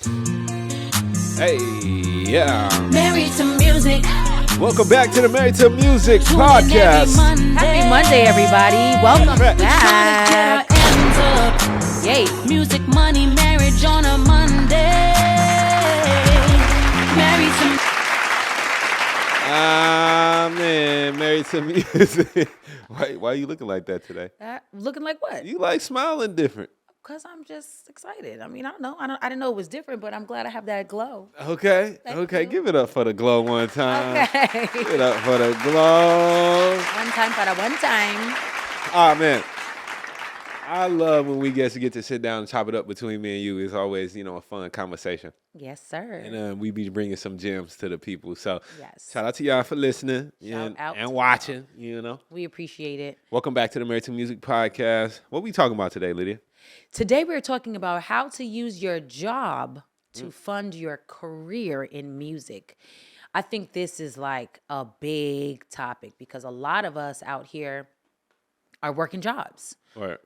Hey, yeah. Married to music. Welcome back to the Married to Music podcast. Happy Monday, everybody. Welcome back. Yay. Music, money, marriage on a Monday. Married to Man, Married to Music. Why are you looking like that today? Looking like what? You like smiling different. Because I'm just excited. I mean, I don't know. I didn't know it was different, but I'm glad I have that glow. Okay. Thank you. Give it up for the glow one time. Okay. Give it up for the glow. One time for the one time. Ah, man. I love when we get to sit down and chop it up between me and you. It's always, a fun conversation. Yes, sir. And we be bringing some gems to the people. So Yes. shout out to y'all for listening and watching, We appreciate it. Welcome back to the Married to Music podcast. What we talking about today, Lydia? Today, we're talking about how to use your job to fund your career in music. I think this is like a big topic because a lot of us out here are working jobs.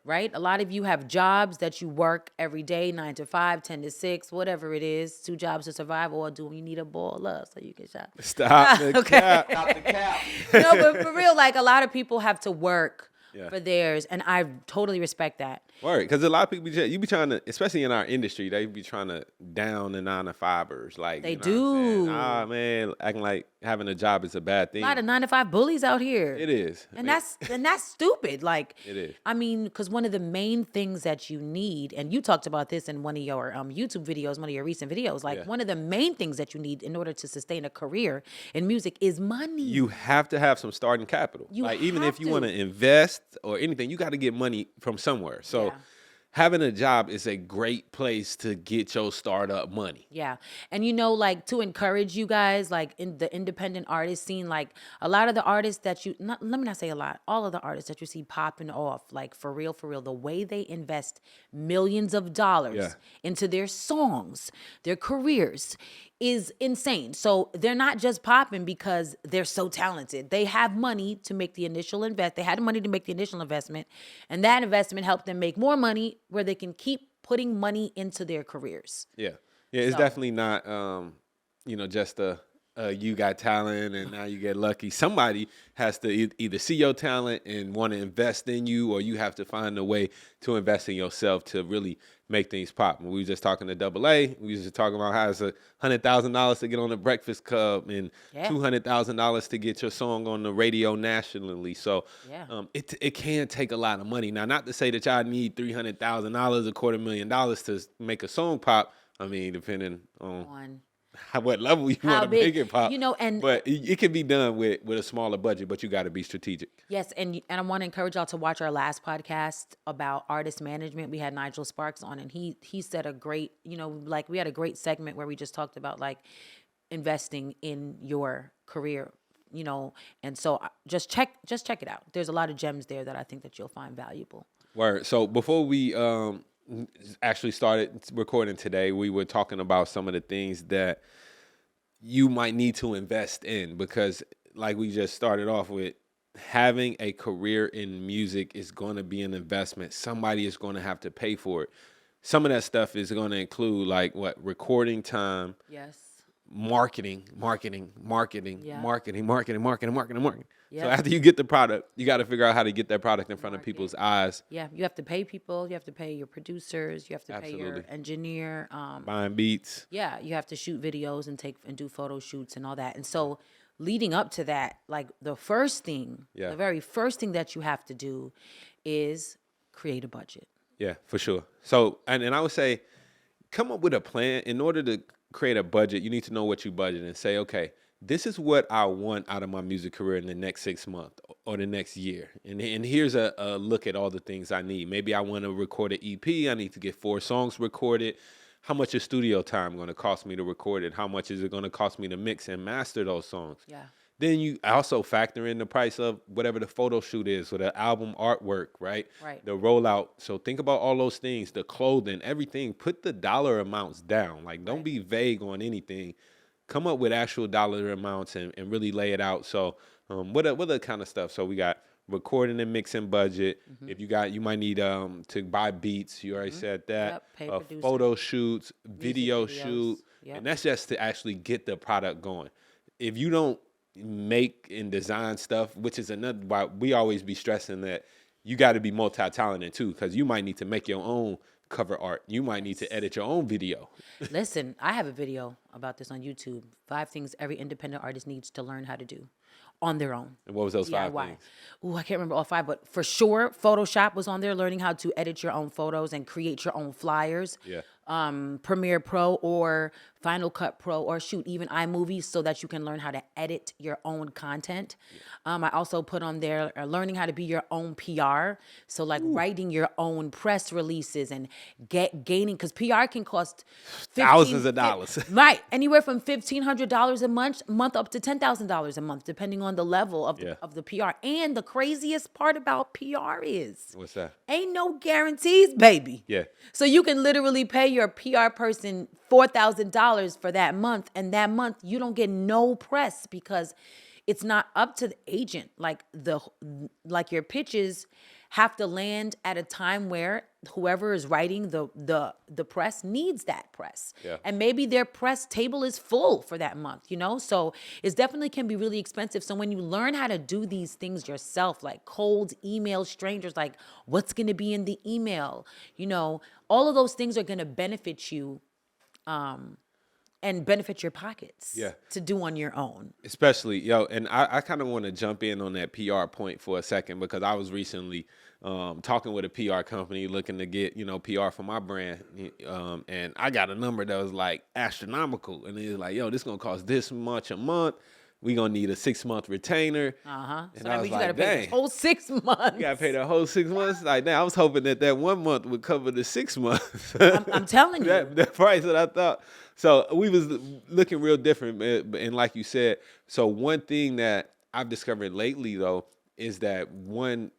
Right? A lot of you have jobs that you work every day, 9 to 5, 10 to 6, whatever it is, 2 jobs to survive, or do you need a ball of love so you can shop? Stop the cap. Stop the cap. No, but for real, like a lot of people have to work for theirs, and I totally respect that. Word, because a lot of people, you be trying to, especially in our industry, they be trying to down the 9-to-5ers. Like, They do. Man, acting like having a job is a bad thing. A lot of 9-to-5 bullies out here. It is. And that's stupid. Like, It is. I mean, because one of the main things that you need, and you talked about this in one of your YouTube videos, one of your recent videos, like one of the main things that you need in order to sustain a career in music is money. You have to have some starting capital. Even have if you want to invest or anything, you got to get money from somewhere. So having a job is a great place to get your startup money. Yeah. And like to encourage you guys, like in the independent artist scene, like a lot of the artists that let me not say a lot, all of the artists that you see popping off, like for real, the way they invest millions of dollars into their songs, their careers is insane. So they're not just popping because they're so talented. They have money to make the initial They had money to make the initial investment, and that investment helped them make more money where they can keep putting money into their careers. Yeah. Yeah, it's definitely not, just you got talent and now you get lucky. Somebody has to either see your talent and want to invest in you, or you have to find a way to invest in yourself to really make things pop. We were just talking to Double A. We was just talking about how it's $100,000 to get on the Breakfast Club and $200,000 to get your song on the radio nationally. So it can take a lot of money. Now, not to say that y'all need $300,000, $250,000 to make a song pop. I mean, depending on what level you want to make it pop. But it can be done with a smaller budget, but you got to be strategic. Yes, and I want to encourage y'all to watch our last podcast about artist management. We had Nigel Sparks on, and he said a great, we had a great segment where we just talked about like investing in your career, and so just check it out. There's a lot of gems there that I think that you'll find valuable. Word. So before we actually started recording today, we were talking about some of the things that you might need to invest in, because like we just started off with, having a career in music is going to be an investment. Somebody is going to have to pay for it. Some of that stuff is going to include recording time, marketing. So after you get the product, you got to figure out how to get that product in front of people's eyes. Yeah, you have to pay people. You have to pay your producers. You have to pay your engineer. Buying beats. Yeah, you have to shoot videos and do photo shoots and all that. And so leading up to that, like the very first thing that you have to do is create a budget. Yeah, for sure. So, and I would say, come up with a plan. In order to create a budget, you need to know what you budget and say, okay, this is what I want out of my music career in the next 6 months or the next year. And here's a look at all the things I need. Maybe I want to record an EP. I need to get 4 songs recorded. How much is studio time going to cost me to record it? How much is it going to cost me to mix and master those songs? Yeah. Then you also factor in the price of whatever the photo shoot is or the album artwork, right? Right. The rollout. So think about all those things, the clothing, everything. Put the dollar amounts down. Like, don't be vague on anything. Come up with actual dollar amounts and really lay it out. So what other kind of stuff? So we got recording and mixing budget. If you might need to buy beats. You already said that. Yep, pay producer. Photo shoots, video videos. shoot, Yep. and that's just to actually get the product going. If you don't make and design stuff, which is another why we always be stressing that you got to be multi-talented too, because you might need to make your own cover art. You might need to edit your own video. Listen, I have a video about this on YouTube. 5 things every independent artist needs to learn how to do on their own. And what was those 5 DIY. things? Ooh, I can't remember all 5, but for sure, Photoshop was on there, learning how to edit your own photos and create your own flyers. Yeah. Premiere Pro or Final Cut Pro, or shoot, even iMovie, so that you can learn how to edit your own content. I also put on there learning how to be your own PR. So like writing your own press releases and gaining, because PR can cost Thousands of dollars. Right. Anywhere from $1,500 a month up to $10,000 a month, depending on the level of, of the PR. And the craziest part about PR is What's that? ain't no guarantees, baby. Yeah. So you can literally pay your PR person $4,000 for that month, and that month you don't get no press because it's not up to the agent. Like your pitches have to land at a time where whoever is writing the press needs that press. Yeah. And maybe their press table is full for that month, you know? So it definitely can be really expensive. So when you learn how to do these things yourself, like cold email strangers, like what's going to be in the email, you know, all of those things are going to benefit you and benefit your pockets to do on your own. Especially, and I kind of want to jump in on that PR point for a second, because I was recently talking with a PR company looking to get, PR for my brand. And I got a number that was like astronomical. And it was like, this going to cost this much a month. We going to need a 6-month retainer. Uh-huh. And So I that was means you like, got to pay dang. the whole 6 months. You got to pay the whole 6 months? Like, damn, I was hoping that 1 month would cover the 6 months. I'm telling you. That price that I thought. So we was looking real different. And like you said, so one thing that I've discovered lately, though, is that one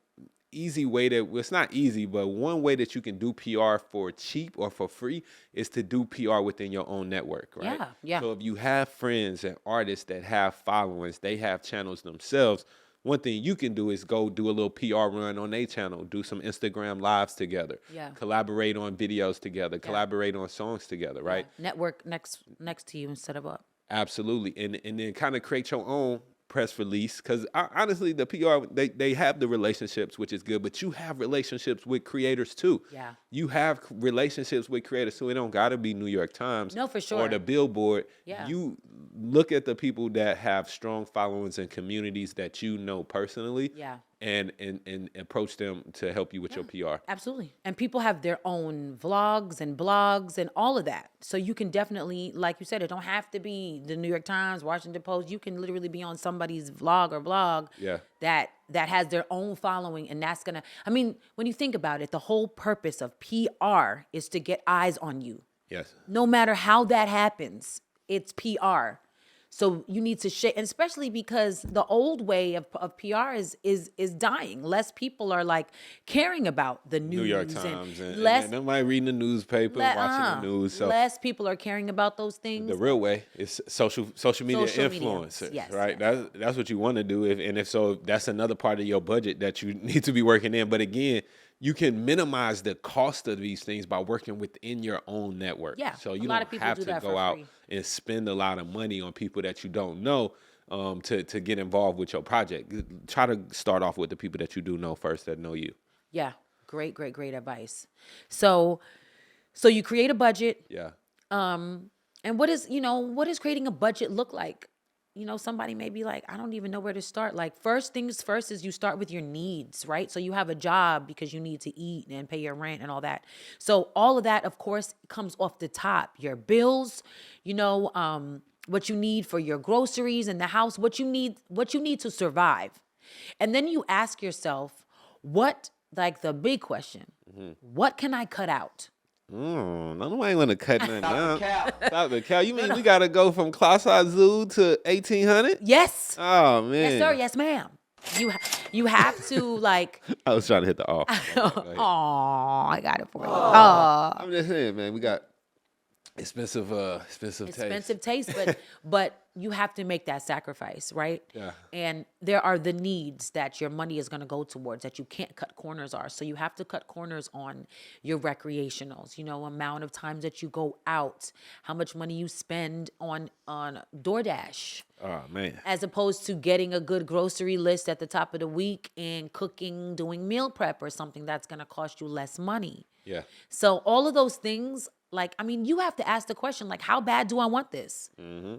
easy way it's not easy, but one way that you can do PR for cheap or for free is to do PR within your own network, right? Yeah. So if you have friends and artists that have followings, they have channels themselves, one thing you can do is go do a little PR run on their channel, do some Instagram lives together, collaborate on videos together, collaborate on songs together, right? Network next to you instead of up. Absolutely. And then kind of create your own press release, because honestly, the PR, they have the relationships, which is good, but you have relationships with creators too. Yeah. You have relationships with creators, so it don't got to be New York Times. No, for sure. Or the Billboard. Yeah. You look at the people that have strong followings and communities that you know personally. Yeah. And approach them to help you with your PR. Absolutely. And people have their own vlogs and blogs and all of that. So you can definitely, like you said, it don't have to be the New York Times, Washington Post. You can literally be on somebody's vlog or blog that has their own following. And that's going to, when you think about it, the whole purpose of PR is to get eyes on you. Yes. No matter how that happens, it's PR. So you need to shake, and especially because the old way of PR is dying. Less people are like caring about the news. New York Times and less nobody reading the newspaper, watching the news. So less people are caring about those things. the real way is social media influencers, yes, right? yes. That's what you want to do. If so, that's another part of your budget that you need to be working in. But again, you can minimize the cost of these things by working within your own network. Yeah, So you a lot don't of people have do to that go for out free. and spend a lot of money on people that you don't know to get involved with your project. Try to start off with the people that you do know first, that know you. Yeah, great advice. So you create a budget. Yeah. And what does creating a budget look like? Somebody may be like, I don't even know where to start. Like, first things first is you start with your needs, right? So you have a job because you need to eat and pay your rent and all that. So all of that, of course, comes off the top. Your bills, what you need for your groceries and the house, what you need to survive. And then you ask yourself, the big question, what can I cut out? Nobody want to cut nothing down. Stop the cow. You mean we got to go from Class Zoo to 1800? Yes. Oh, man. Yes, sir. Yes, ma'am. You have to like. I was trying to hit the off. Oh, I got it for you. I'm just saying, man. We got expensive taste. expensive taste, but you have to make that sacrifice, right? Yeah. And there are the needs that your money is going to go towards that you can't cut corners on. So you have to cut corners on your recreationals, amount of times that you go out, how much money you spend on DoorDash. Oh man. As opposed to getting a good grocery list at the top of the week and cooking, doing meal prep or something that's going to cost you less money. Yeah. So all of those things, you have to ask the question, how bad do I want this?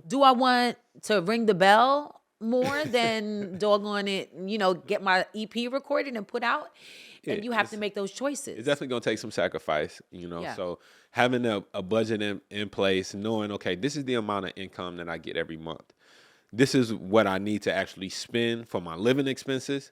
Do I want to ring the bell more than doggone it, get my EP recorded and put out? And you have to make those choices. It's definitely going to take some sacrifice, Yeah. So having a budget in place, knowing, okay, this is the amount of income that I get every month. This is what I need to actually spend for my living expenses,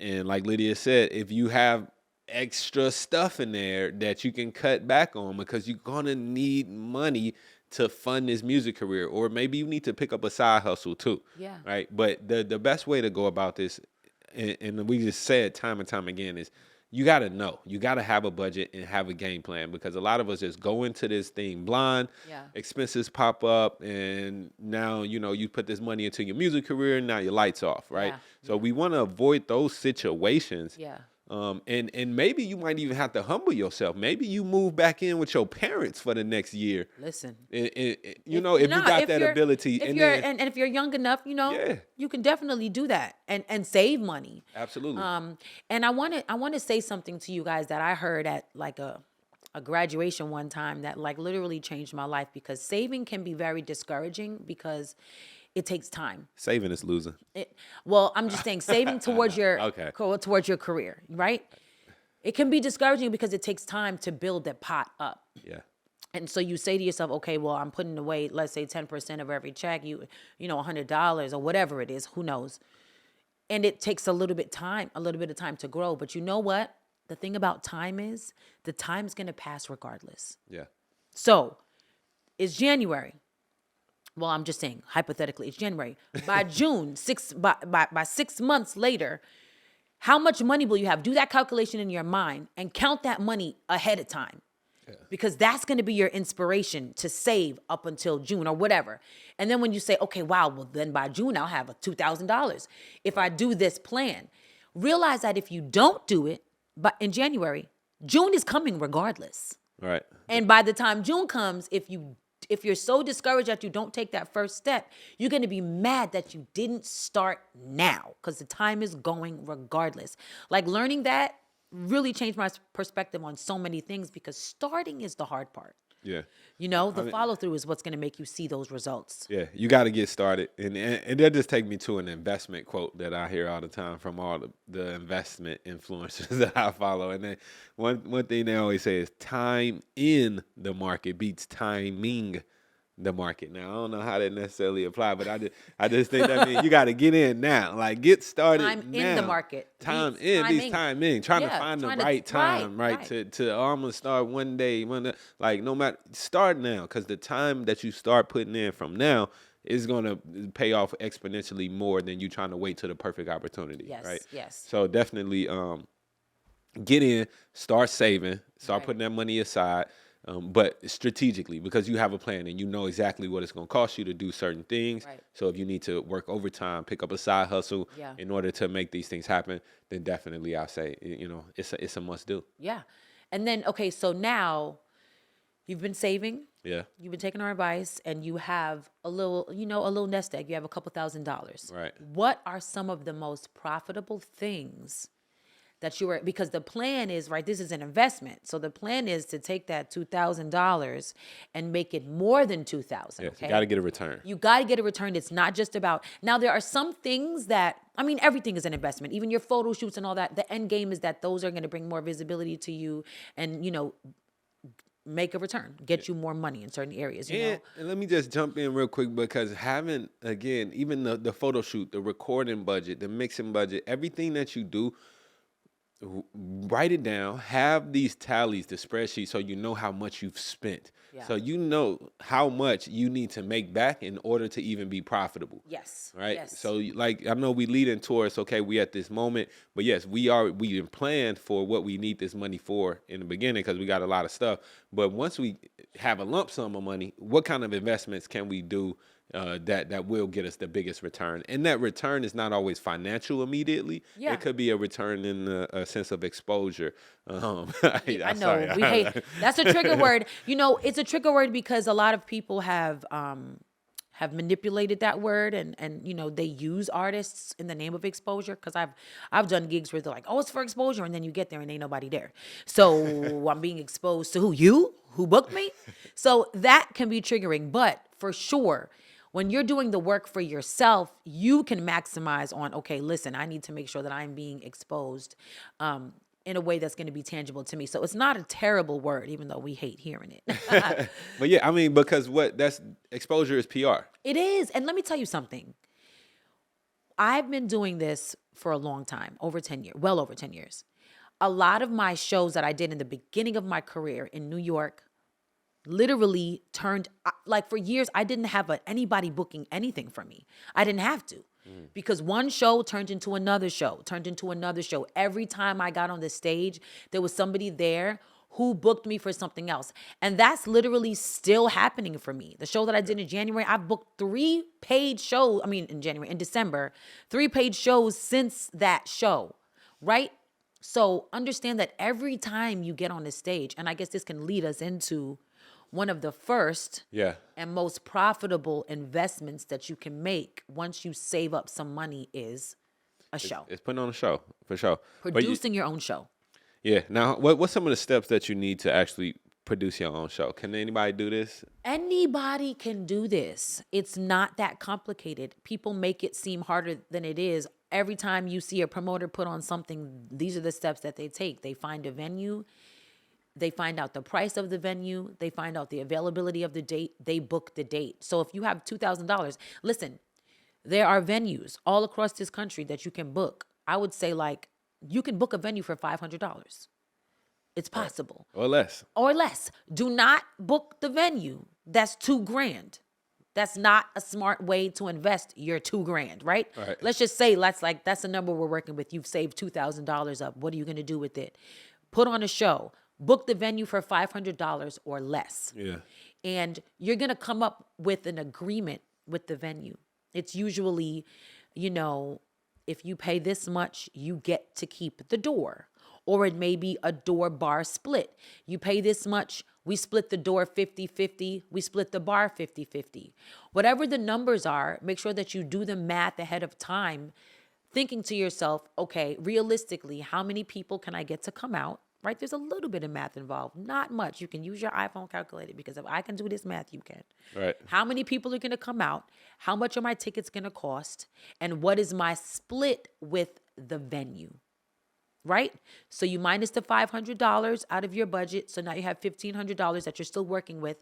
And like Lydia said, if you have extra stuff in there that you can cut back on because you're going to need money to fund this music career, or maybe you need to pick up a side hustle too. Yeah. Right. But the best way to go about this, and we just said time and time again, is you got to know. You got to have a budget and have a game plan, because a lot of us just go into this thing blind. Yeah. Expenses pop up, and now, you put this money into your music career, and now your lights off, right? Yeah. So we want to avoid those situations. Yeah. And maybe you might even have to humble yourself. Maybe you move back in with your parents for the next year. Listen. If you got that ability. And if you're young enough, Yeah. you can definitely do that and save money. Absolutely. And I want to say something to you guys that I heard at a graduation one time that literally changed my life, because saving can be very discouraging because it takes time. Saving is losing. I'm just saying saving towards your Okay. towards your career, right? It can be discouraging because it takes time to build that pot up. Yeah. And so you say to yourself, okay, well, I'm putting away, let's say 10% of every check, $100 or whatever it is, who knows? And it takes a little bit of time to grow. But you know what? The thing about time is the time's going to pass regardless. Yeah. So it's January. Well, I'm just saying, hypothetically, it's January. By June, by 6 months later, how much money will you have? Do that calculation in your mind and count that money ahead of time. Yeah. Because that's going to be your inspiration to save up until June or whatever. And then when you say, okay, wow, well, then by June, I'll have $2,000 if I do this plan. Realize that if you don't do it, but in January, June is coming regardless. Right. And by the time June comes, if you're so discouraged that you don't take that first step, you're going to be mad that you didn't start now, because the time is going regardless. Learning that really changed my perspective on so many things, because starting is the hard part. Yeah. The follow through is what's going to make you see those results. Yeah, you got to get started. And that just take me to an investment quote that I hear all the time from all the investment influencers that I follow. And then one thing they always say is time in the market beats timing the market. Now, I don't know how that necessarily apply, but I just think that means you got to get in now. Get started Time now. in the market. Time beats in, timing. beats timing. Trying to find the right time, right? Right. I'm going to start one day. No matter, start now, because the time that you start putting in from now is going to pay off exponentially more than you trying to wait till the perfect opportunity, Yes, right? yes. So definitely get in, start saving, start Right. putting that money aside. But strategically, because you have a plan and you know exactly what it's going to cost you to do certain things. Right. So if you need to work overtime, pick up a side hustle in order to make these things happen, then definitely I say, it's a must do. Yeah. And then, okay, so now you've been saving. Yeah. You've been taking our advice, and you have a little nest egg. You have a couple $1,000s. Right. What are some of the most profitable things that because the plan is, right, this is an investment. So the plan is to take that $2,000 and make it more than $2,000. Yes, Okay? you got to get a return. You got to get a return. It's not just about, now there are some things that, everything is an investment. Even your photo shoots and all that. The end game is that those are going to bring more visibility to you and, make a return, get you more money in certain areas. And let me just jump in real quick, because having, again, even the photo shoot, the recording budget, the mixing budget, everything that you do, write it down, have these tallies, the spreadsheet, so you know how much you've spent. Yeah. So you know how much you need to make back in order to even be profitable. Yes. Right. Yes. So like, I know we leading towards, okay, we at this moment, but yes, we planned for what we need this money for in the beginning because we got a lot of stuff. But once we have a lump sum of money, what kind of investments can we do that will get us the biggest return? And that return is not always financial immediately. Yeah. It could be a return in a sense of exposure. I know sorry. we hate that's a trigger word. You know, it's a trigger word because a lot of people have manipulated that word and you know they use artists in the name of exposure because I've done gigs where they're like, oh, it's for exposure, and then you get there and ain't nobody there. So I'm being exposed to who booked me. So that can be triggering, but for sure, when you're doing the work for yourself, you can maximize on, okay, listen, I need to make sure that I'm being exposed in a way that's going to be tangible to me. So it's not a terrible word, even though we hate hearing it. But yeah, I mean, because that's exposure is PR. It is. And let me tell you something. I've been doing this for a long time, well over 10 years. A lot of my shows that I did in the beginning of my career in New York literally turned, like for years, I didn't have anybody booking anything for me. I didn't have to. Because one show turned into another show, Every time I got on the stage, there was somebody there who booked me for something else. And that's literally still happening for me. The show that I did in January, I booked 3 paid shows. I mean, in December, 3 paid shows since that show, right? So understand that every time you get on the stage, and I guess this can lead us into one of the first and most profitable investments that you can make once you save up some money is a show. It's putting on a show, for sure. Producing your own show. Yeah. Now, what's some of the steps that you need to actually produce your own show? Can anybody do this? Anybody can do this. It's not that complicated. People make it seem harder than it is. Every time you see a promoter put on something, these are the steps that they take. They find a venue. They find out the price of the venue. They find out the availability of the date. They book the date. So if you have $2,000, listen, there are venues all across this country that you can book. I would say like you can book a venue for $500. It's possible. Or less. Or less. Do not book the venue. That's $2,000. That's not a smart way to invest your $2,000, right? Let's just say that's the number we're working with. You've saved $2,000 up. What are you going to do with it? Put on a show. Book the venue for $500 or less. Yeah. And you're going to come up with an agreement with the venue. It's usually, you know, if you pay this much, you get to keep the door. Or it may be a door bar split. You pay this much, we split the door 50-50, we split the bar 50-50. Whatever the numbers are, make sure that you do the math ahead of time, thinking to yourself, okay, realistically, how many people can I get to come out? Right? There's a little bit of math involved. Not much. You can use your iPhone calculator because if I can do this math, you can. Right. How many people are going to come out? How much are my tickets going to cost? And what is my split with the venue? Right? So you minus the $500 out of your budget. So now you have $1,500 that you're still working with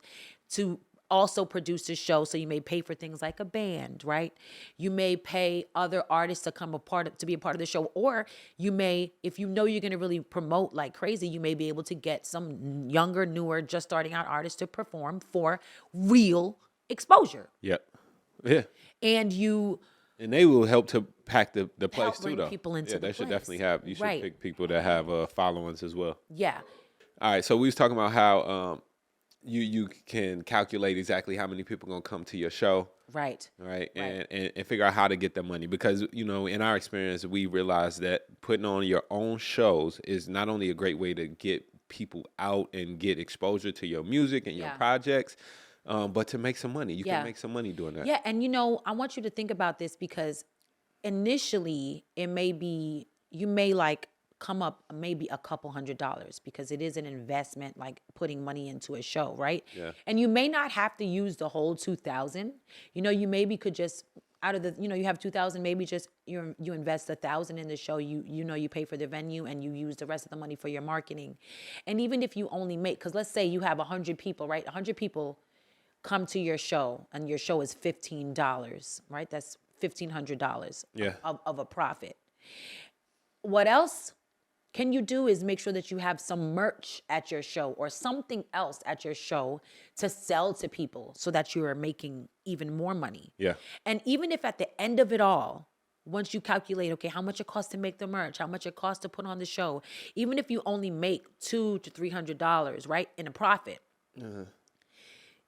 to also produce a show. So you may pay for things like a band, right? You may pay other artists to be a part of the show. Or you may, if you know you're going to really promote like crazy, you may be able to get some younger, newer, just starting out artists to perform for real exposure. Yep. Yeah. And they will help to pack the place bring too, though. people into the they should place. definitely have. You should Right. pick people that have followings as well. Yeah. All right. So we was talking about how you can calculate exactly how many people are gonna come to your show. Right. Right. And figure out how to get the money, because you know, in our experience, we realized that putting on your own shows is not only a great way to get people out and get exposure to your music and your projects, but to make some money. You can make some money doing that. Yeah, and you know, I want you to think about this because initially it may be, you may like come up maybe a couple $100 because it is an investment, like putting money into a show, right? Yeah. And you may not have to use the whole 2,000. You know, you maybe could just out of the, you know, you have 2,000, maybe just you invest 1,000 in the show. You know, you pay for the venue and you use the rest of the money for your marketing. And even if you only make, because let's say you have 100 people, right? 100 people come to your show and your show is $15, right? That's $1,500 of a profit. What else can you do is make sure that you have some merch at your show or something else at your show to sell to people so that you are making even more money. Yeah. And even if at the end of it all, once you calculate, okay, how much it costs to make the merch, how much it costs to put on the show, even if you only make $200 to $300, right, in a profit,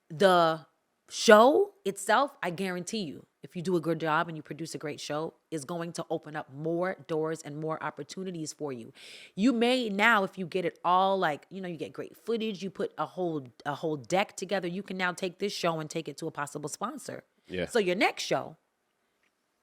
the show itself, I guarantee you, if you do a good job and you produce a great show, is going to open up more doors and more opportunities for you. You may now, if you get it all, like, you get great footage, you put a whole deck together, you can now take this show and take it to a possible sponsor. Yeah. So your next show,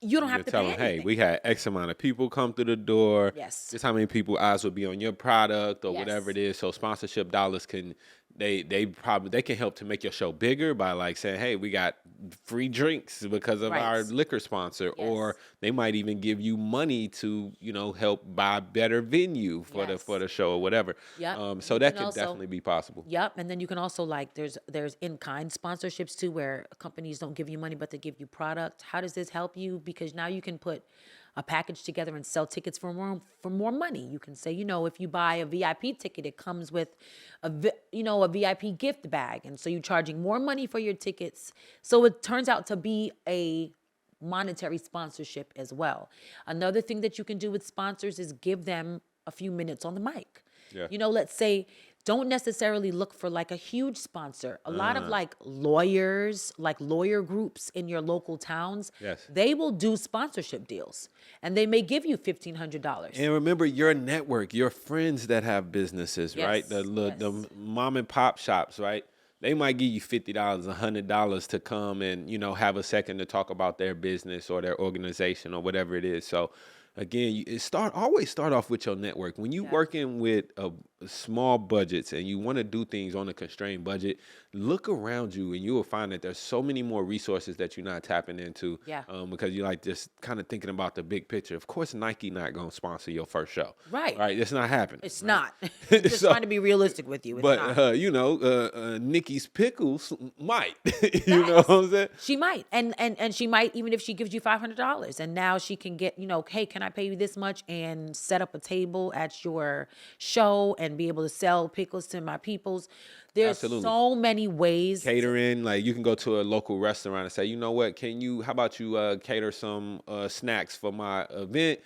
you don't have to tell pay them, anything. hey, we had X amount of people come through the door. Yes. Just how many people eyes will be on your product or Yes. whatever it is. So sponsorship dollars can they can help to make your show bigger by like saying, hey, we got free drinks because of Right. our liquor sponsor, or they might even give you money to help buy better venue for Yes. the show or whatever. Yep. So You that can could definitely be possible. Yep. And then you can also there's in-kind sponsorships too, where companies don't give you money, but they give you product. How does this help you? Because now you can put a package together and sell tickets for more money. You can say, if you buy a VIP ticket, it comes with a VIP gift bag. And so you're charging more money for your tickets. So it turns out to be a monetary sponsorship as well. Another thing that you can do with sponsors is give them a few minutes on the mic. Yeah. Let's say, don't necessarily look for like a huge sponsor. A lot of like lawyers, like lawyer groups in your local towns, Yes. they will do sponsorship deals and they may give you $1,500. And remember your network, your friends that have businesses, right? Yes, The mom and pop shops, right? They might give you $50, $100 to come and, have a second to talk about their business or their organization or whatever it is. So again, always start off with your network. When you working with small budgets and you want to do things on a constrained budget, look around you and you will find that there's so many more resources that you're not tapping into. Yeah. Because you're like just kind of thinking about the big picture. Of course, Nike not going to sponsor your first show. Right. Right. It's not happening. It's not. Just So- trying to be realistic with you. It's not. But Nikki's Pickles might. You know what I'm saying? She might, and she might, even if she gives you $500, and now she can get, hey, can I pay you this much and set up a table at your show and be able to sell pickles to my peoples. There's Absolutely. so many ways. Catering, like you can go to a local restaurant and say, you know what, how about you cater some snacks for my event?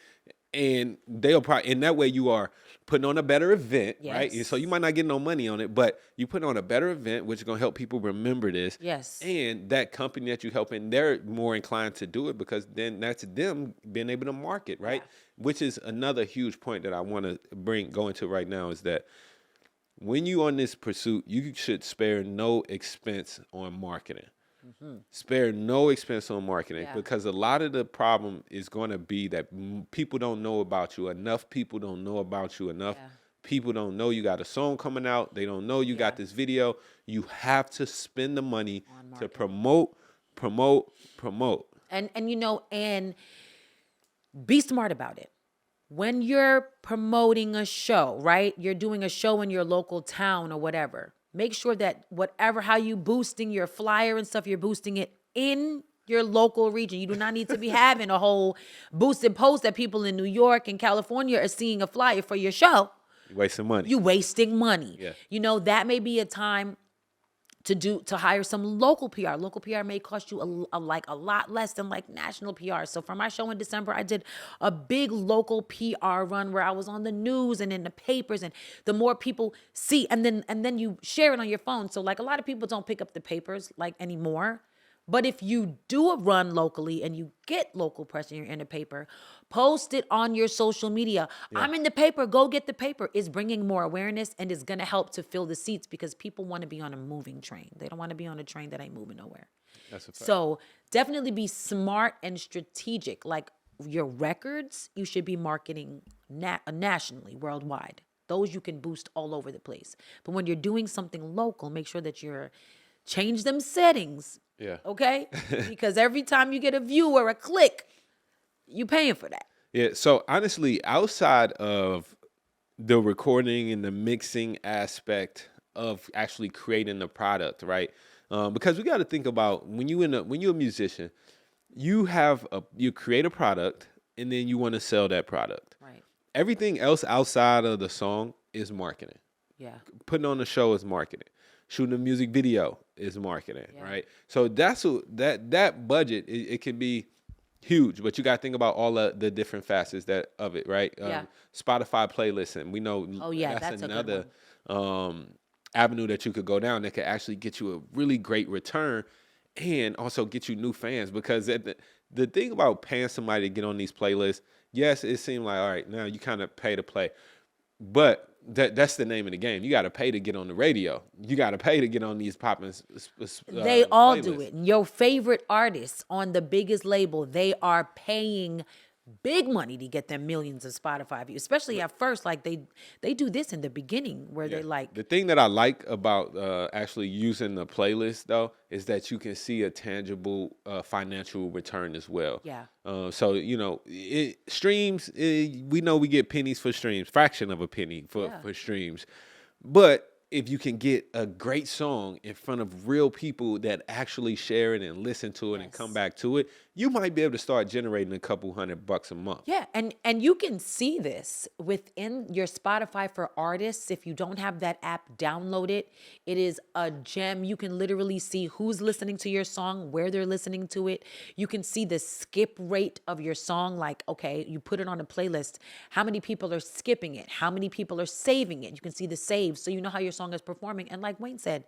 And they'll probably, in that way you are putting on a better event, right? Yes. So you might not get no money on it, but you put on a better event, which is going to help people remember this. Yes. And that company that you helping, they're more inclined to do it because then that's them being able to market, right? Yeah. Which is another huge point that I want to go into right now is that when you on this pursuit, you should spare no expense on marketing. Spare no expense on marketing because a lot of the problem is going to be that people don't know about you. Enough people don't know about you. Enough people don't know you got a song coming out. They don't know you got this video. You have to spend the money to promote. And be smart about it. When you're promoting a show, right? You're doing a show in your local town or whatever. Make sure that how you boosting your flyer and stuff, you're boosting it in your local region. You do not need to be having a whole boosted post that people in New York and California are seeing a flyer for your show. You're wasting money. You wasting money. Yeah. That may be a time to hire some local PR. Local PR may cost you a lot less than like national PR. So for my show in December, I did a big local PR run where I was on the news and in the papers, and the more people see, and then you share it on your phone. So like a lot of people don't pick up the papers like anymore. But if you do a run locally and you get local press and you're in the paper, post it on your social media. Yeah. I'm in the paper. Go get the paper. It's bringing more awareness and it's going to help to fill the seats because people want to be on a moving train. They don't want to be on a train that ain't moving nowhere. That's a fact. So definitely be smart and strategic. Like your records, you should be marketing nationally, worldwide. Those you can boost all over the place. But when you're doing something local, make sure that you're change them settings. Yeah. Okay? Because every time you get a view or a click, you paying for that. Yeah. So honestly, outside of the recording and the mixing aspect of actually creating the product, right? Because we got to think about when you're a musician, you create a product and then you want to sell that product. Right. everything else outside of the song is marketing. Yeah. Putting on the show is marketing. Shooting a music video is marketing, right? So that's that budget. It can be huge, but you got to think about all the different facets of it, right? Spotify playlists, and we know that's another avenue that you could go down that could actually get you a really great return and also get you new fans. Because the thing about paying somebody to get on these playlists, yes, it seemed like, all right, now you kind of pay to play, but that's the name of the game. You got to pay to get on the radio. You got to pay to get on these popping. They all playlists. do it. Your favorite artists on the biggest label, they are paying big money to get them millions of Spotify views, especially at first. Like they do this in the beginning where they like. The thing that I like about actually using the playlist though is that you can see a tangible financial return as well. Yeah. So streams. We know we get pennies for streams, fraction of a penny for streams, but if you can get a great song in front of real people that actually share it and listen to it and come back to it, you might be able to start generating a couple $100 a month. Yeah, and you can see this within your Spotify for Artists. If you don't have that app, download it. It is a gem. You can literally see who's listening to your song, where they're listening to it. You can see the skip rate of your song. Like, okay, you put it on a playlist. How many people are skipping it? How many people are saving it? You can see the saves, so you know how your song is performing. And like Wayne said,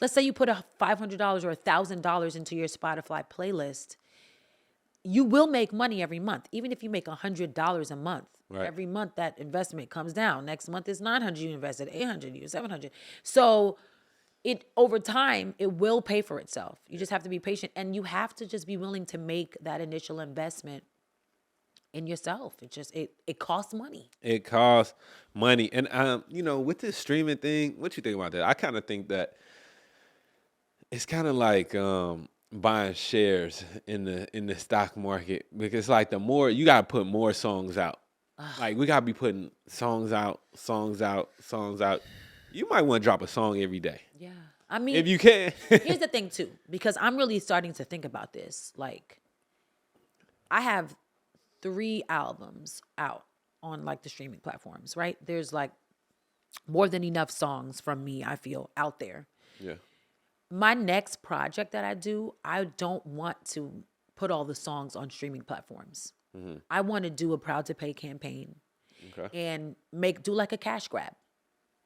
let's say you put a $500 or $1,000 into your Spotify playlist. You will make money every month, even if you make $100 a month. Right. Every month that investment comes down. Next month is $900 you invested, $800 you, $700. So it over time it will pay for itself. You just have to be patient, and you have to just be willing to make that initial investment in yourself. It costs money. It costs money, and with this streaming thing, what you think about that? I kind of think that it's kind of like buying shares in the stock market, because like the more you gotta put more songs out. Like we gotta be putting songs out. You might want to drop a song every day. Yeah, I mean, if you can. Here's the thing too, because I'm really starting to think about this. Like, I have 3 albums out on like the streaming platforms, right? There's like more than enough songs from me, I feel, out there. Yeah. My next project that I do, I don't want to put all the songs on streaming platforms. Mm-hmm. I want to do a Proud to Pay campaign and do like a cash grab.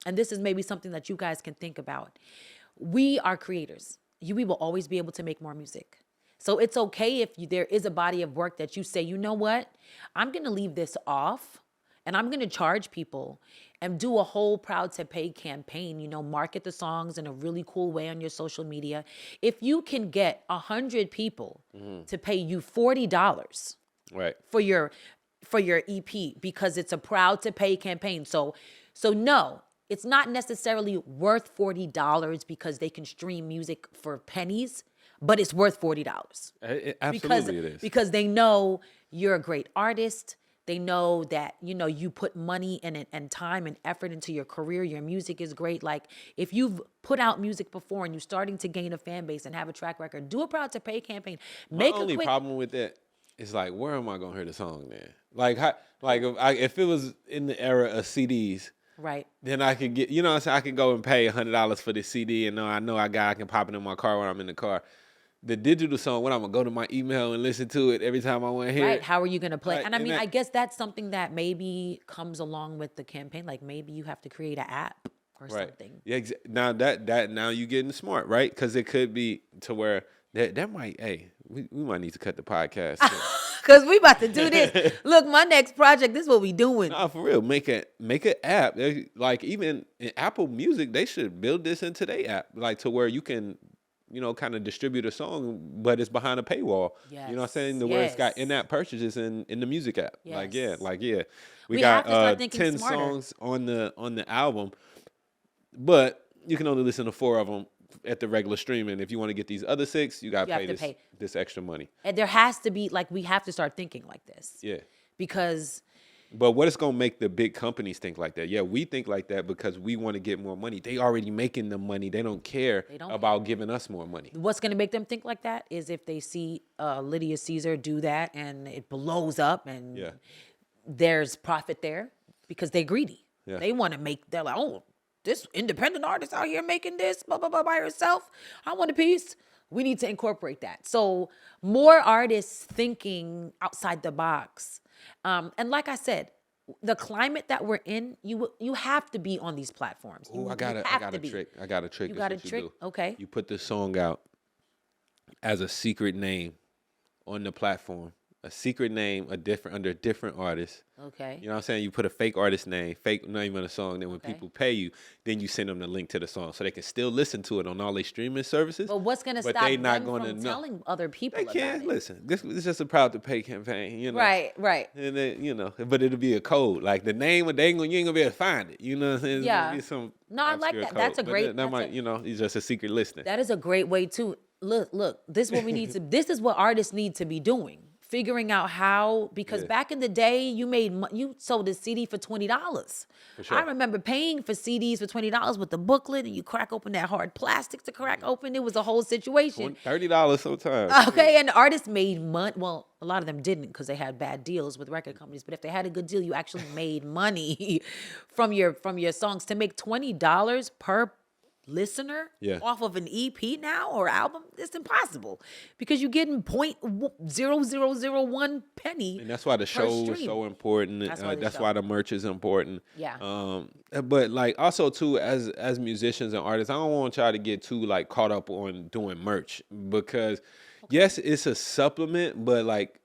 And this is maybe something that you guys can think about. We are creators. We will always be able to make more music. So it's okay if there is a body of work that you say, you know what, I'm going to leave this off and I'm going to charge people and do a whole Proud to Pay campaign, market the songs in a really cool way on your social media. If you can get 100 people to pay you $40 for your EP because it's a Proud to Pay campaign. So no, it's not necessarily worth $40 because they can stream music for pennies, but it's worth $40. Absolutely, it is. Because they know you're a great artist. They know that, you put money and time and effort into your career. Your music is great. Like, if you've put out music before and you're starting to gain a fan base and have a track record, do a Proud to Pay campaign. My only problem with that is, like, where am I going to hear the song then? Like, if it was in the era of CDs, right, then I could get, I could go and pay $100 for the CD and I can pop it in my car when I'm in the car. The digital song, when I'm going to go to my email and listen to it every time I want to hear it. Right, how are you going to play? And I mean, I guess that's something that maybe comes along with the campaign. Like, maybe you have to create an app or something. Yeah, now now you're getting smart, right? Because it could be to where that might, we might need to cut the podcast. Because we about to do this. Look, my next project, this is what we doing. No, for real. Make an app. Like, even in Apple Music, they should build this into their app, like to where you can, kind of distribute a song, but it's behind a paywall. Yes. You know what I'm saying? Where it's got in-app purchases in the music app. Yes. We got 10 songs on the album, but you can only listen to 4 of them at the regular streaming. If you want to get these other 6, you got to pay this extra money. And there has to be, we have to start thinking like this. Yeah. Because... But what is going to make the big companies think like that? Yeah, we think like that because we want to get more money. They already making the money. They don't care about giving us more money. What's going to make them think like that is if they see Lydia Caesar do that and it blows up and there's profit there. because they're greedy. Yeah. They want to make, they're like, oh, this independent artist out here making this blah, blah, blah by herself. I want a piece. We need to incorporate that. So more artists thinking outside the box. And like I said, the climate that we're in, you have to be on these platforms. Oh, I got a trick. I got a trick. You This got a what you trick? do. Okay. You put the song out as a secret name on the platform. A secret name, under a different artist. Okay. You know what I'm saying? You put a fake artist name, fake name on the song. Then when people pay you, then you send them the link to the song so they can still listen to it on all their streaming services. But what's going to stop they not them gonna from know. telling other people They about can't it? listen. This is just a proud to pay campaign, you know. Right. And then, but it'll be a code. Like the name, you ain't gonna be able to find it. You know what I'm saying? It's Yeah. gonna be some No, I like obscure that. code. That's a But great- That might, it's just a secret listing. That is a great way too. Look, this is what we need to, this is what artists need to be doing. Figuring out how, because back in the day, you sold a CD for $20. sure. I remember paying for CDs for $20 with the booklet, and you crack open that hard plastic to crack open. It was a whole situation. $30 sometimes. Okay, and the artists made money. Well, a lot of them didn't because they had bad deals with record companies. But if they had a good deal, you actually made money from your songs. To make $20 per listener off of an EP now or album, it's impossible because you're getting 0.0001 penny. And that's why the show is so important. That's why the merch is important. Yeah. But like also too, as musicians and artists, I don't want y'all to get too like caught up on doing merch because yes, it's a supplement, but like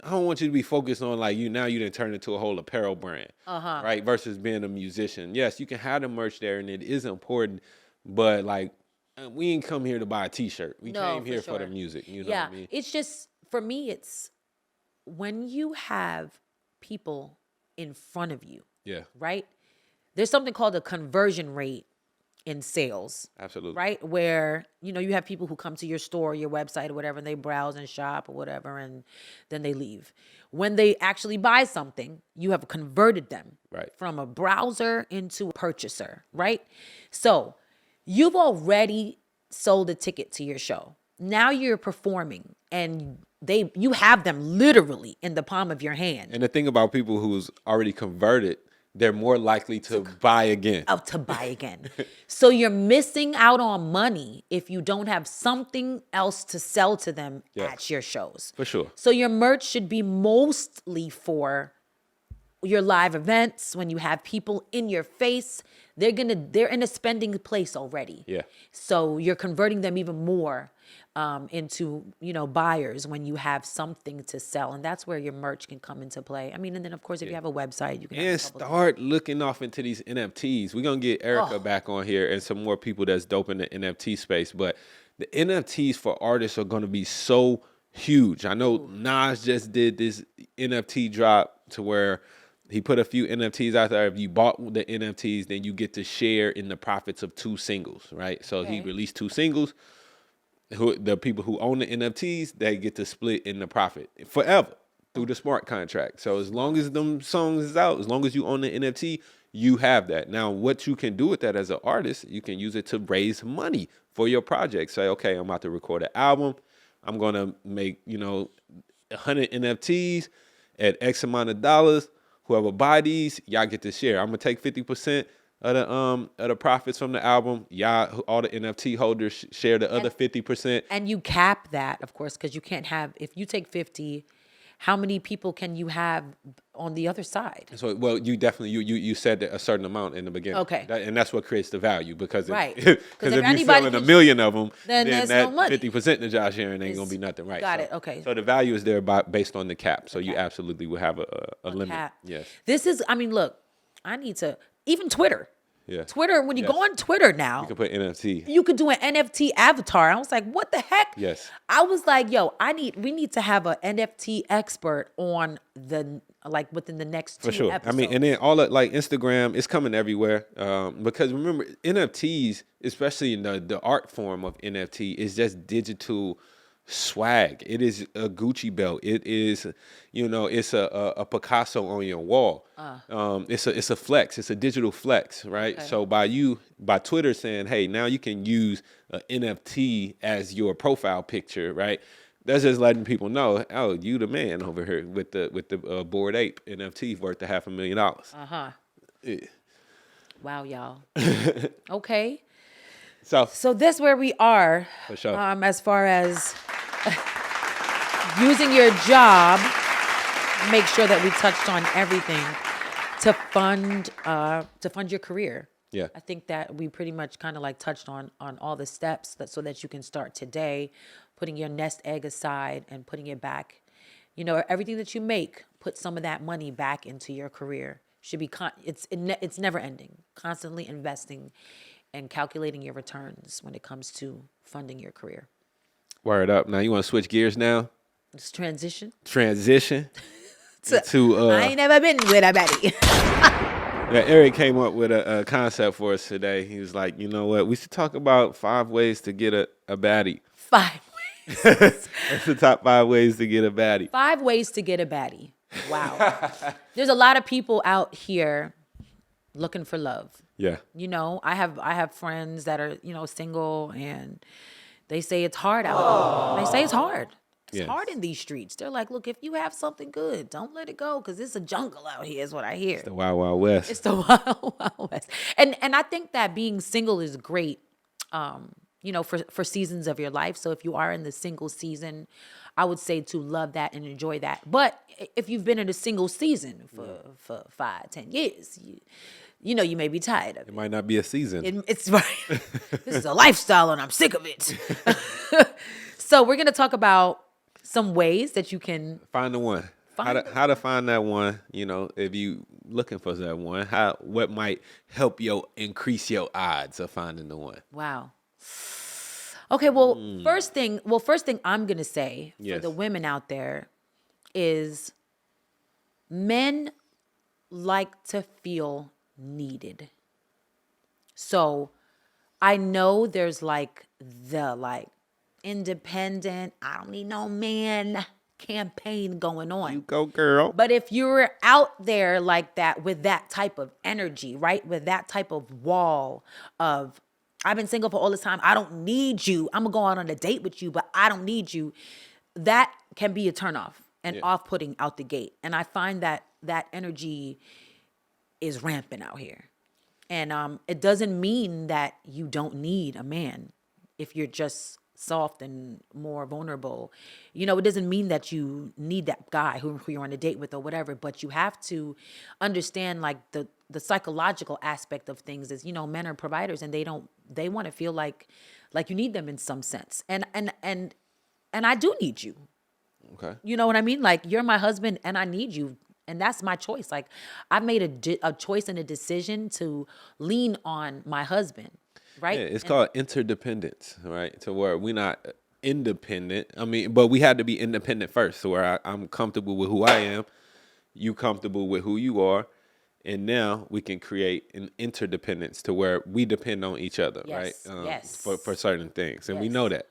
I don't want you to be focused on like you didn't turn into a whole apparel brand, right? Versus being a musician. Yes, you can have the merch there, and it is important, but like we ain't come here to buy a T-shirt. We came here for the music. You know what I mean? It's just for me. It's when you have people in front of you. Yeah. Right. There's something called a conversion rate in sales. Absolutely. Right? Where, you have people who come to your store, your website or whatever, and they browse and shop or whatever, and then they leave. When they actually buy something, you have converted them from a browser into a purchaser, right? So you've already sold a ticket to your show. Now you're performing and you have them literally in the palm of your hand. And the thing about people who's already converted, they're more likely to buy again. So you're missing out on money if you don't have something else to sell to them at your shows. For sure. So your merch should be mostly for your live events when you have people in your face. They're in a spending place already. Yeah. So you're converting them even more into buyers when you have something to sell, and that's where your merch can come into play. I mean, and then of course if you have a website, you can and start looking off into these NFTs. We're gonna get Erica back on here and some more people that's dope in the NFT space. But the NFTs for artists are gonna be so huge. I know Nas just did this NFT drop to where he put a few NFTs out there. If you bought the NFTs, then you get to share in the profits of 2 singles, right? So he released 2 singles. The people who own the NFTs, they get to split in the profit forever through the smart contract. So as long as them songs is out, as long as you own the NFT, you have that. Now, what you can do with that as an artist, you can use it to raise money for your project. Say, okay, I'm about to record an album. I'm going to make, 100 NFTs at X amount of dollars. Whoever buy these, y'all get to share. I'm going to take 50% of the profits from the album. Y'all, all the NFT holders share the other 50%. And you cap that, of course, because you can't have, if you take 50, how many people can you have on the other side? So, well, you definitely, you said a certain amount in the beginning. Okay. And that's what creates the value because Right. Because if you're selling 1 million of them, then there's that no money. 50% that y'all sharing ain't going to be nothing, right? Got it, okay. So the value is there based on the cap. So you absolutely will have a limit. Cap. Yes. This is, look, I need to, even Twitter. Yeah. Twitter, when you go on Twitter now, You can put NFT. you could do an NFT avatar. I was like, what the heck? Yes. I was like, yo, we need to have an NFT expert on within the next 2 For sure. episodes. And then all of like Instagram, it's coming everywhere. Because remember, NFTs, especially in the art form of NFT, is just digital swag. It is a Gucci belt. It is, it's a Picasso on your wall. It's a flex. It's a digital flex, right? Okay. So by Twitter saying, hey, now you can use an NFT as your profile picture, right? That's just letting people know, oh, you the man over here with the Bored Ape NFT worth $500,000. Yeah. Wow, y'all. Okay. So this where we are. For sure. As far as using your job, make sure that we touched on everything to fund your career. Yeah. I think that we pretty much kind of like touched on all the steps so that you can start today, putting your nest egg aside and putting it back. You know, everything that you make, put some of that money back into your career. Should be it's never ending. Constantly investing and calculating your returns when it comes to funding your career. Word up. Now you want to switch gears now? It's transition. To I ain't never been with a baddie. Yeah, Eric came up with a concept for us today. He was like, you know what? We should talk about 5 ways to get a baddie. 5 ways. That's the top 5 ways to get a baddie. 5 ways to get a baddie. Wow. There's a lot of people out here looking for love. Yeah. You know, I have friends that are, you know, single, and they say it's hard out there. They say it's hard. It's hard in these streets. They're like, look, if you have something good, don't let it go, because it's a jungle out here is what I hear. It's the Wild Wild West. It's the Wild Wild West. And I think that being single is great, you know, for seasons of your life. So if you are in the single season, I would say to love that and enjoy that. But if you've been in a single season for 5, 10 years, you know, you may be tired of it. It might not be a season. It's right. This is a lifestyle, and I'm sick of it. So we're going to talk about some ways that you can find the one. How to find that one, you know, if you looking for that one, what might help you increase your odds of finding the one. Wow. Okay, well, first thing I'm going to say for the women out there is men like to feel needed. So I know there's like the independent, I don't need no man campaign going on. You go, girl. But if you're out there like that with that type of energy, right? With that type of wall of, I've been single for all this time, I don't need you, I'm gonna go out on a date with you, but I don't need you, that can be a turnoff and off-putting out the gate. And I find that that energy is rampant out here. And it doesn't mean that you don't need a man if you're just soft and more vulnerable. You know, it doesn't mean that you need that guy who you're on a date with or whatever, but you have to understand like the psychological aspect of things is, you know, men are providers, and they want to feel like you need them in some sense. And I do need you. Okay. You know what I mean? Like, you're my husband and I need you. And that's my choice. Like, I've made a choice and a decision to lean on my husband, right? Yeah, it's called interdependence, right? To where we're not independent. I mean, but we had to be independent first. So where I'm comfortable with who I am, you comfortable with who you are, and now we can create an interdependence to where we depend on each other, right? For certain things, and we know that.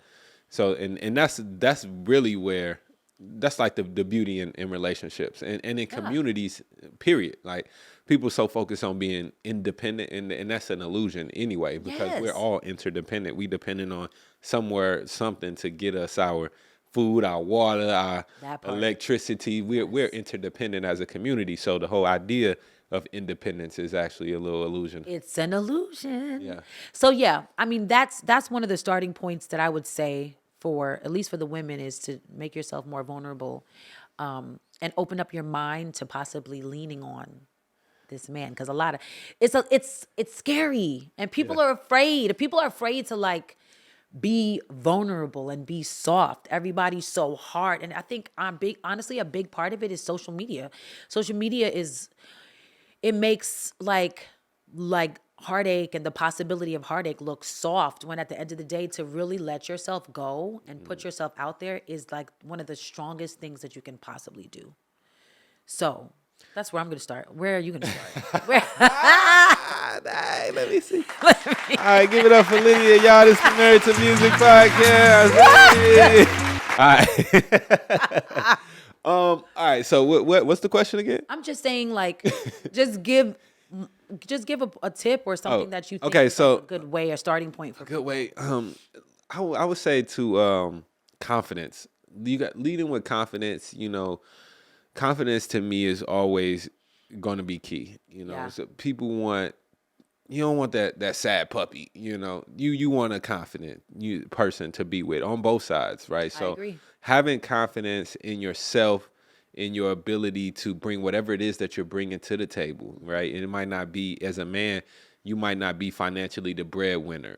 So and that's really where. That's like the beauty in relationships and in communities, period. Like, people so focused on being independent, and that's an illusion anyway, because we're all interdependent. We depending on something to get us our food, our water, our electricity. We're interdependent as a community. So the whole idea of independence is actually a little illusion. It's an illusion. Yeah. So I mean, that's one of the starting points that I would say, for at least for the women, is to make yourself more vulnerable, and open up your mind to possibly leaning on this man, because a lot of it's scary, and people are afraid. People are afraid to like be vulnerable and be soft. Everybody's so hard, and I think honestly a big part of it is social media. Social media makes like heartache and the possibility of heartache look soft, when at the end of the day, to really let yourself go and put yourself out there is like one of the strongest things that you can possibly do. So that's where I'm going to start. Where are you going to start? Hey, let me see. All right, give it up for Lydia, y'all. This is the Married to Music podcast. All right. So what's the question again? I'm just saying, like, just give a tip or something that you think is like a good way or starting point for good way. I would say to confidence. leading with confidence. Confidence to me is always going to be key. Yeah. So people want. You don't want that sad puppy. You want a confident person to be with on both sides, right? So agree. having confidence in yourself, in your ability to bring whatever it is that you're bringing to the table, right? And it might not be, as a man, you might not be financially the breadwinner,